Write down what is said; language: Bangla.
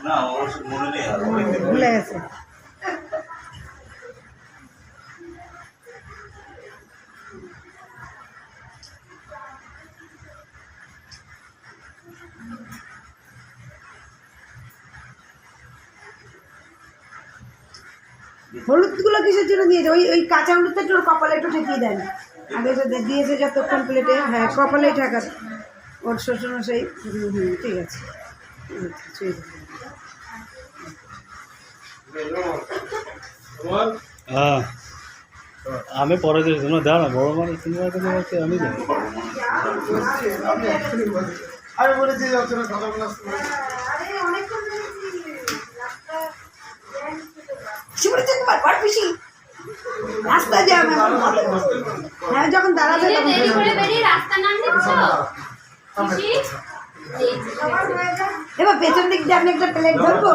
না অবশ্য মনে নেই আর ভুলে গেছে। হলুদগুলো কিসের জন্য দিয়েছে? ওই ওই কাঁচা হলুদটা একটু ওর কপালে একটু ঠেকিয়ে দেন। আগে তো দিয়েছে যতক্ষণ প্লেটে, হ্যাঁ কপালেই ঠেকা। ওর শ্বশুরমশাই ঠিক আছে। হ্যাঁ আমি পরে দিয়েছি, তোমরা দাও না বড় মানে সিনেমা দেখে আমি যাই। আমি বলেছি রাস্তা জ্যাম, হ্যাঁ যখন দাঁড়াবে তখন এবার পেছন দিক দিয়ে আমি একটা প্লেট ধরবো।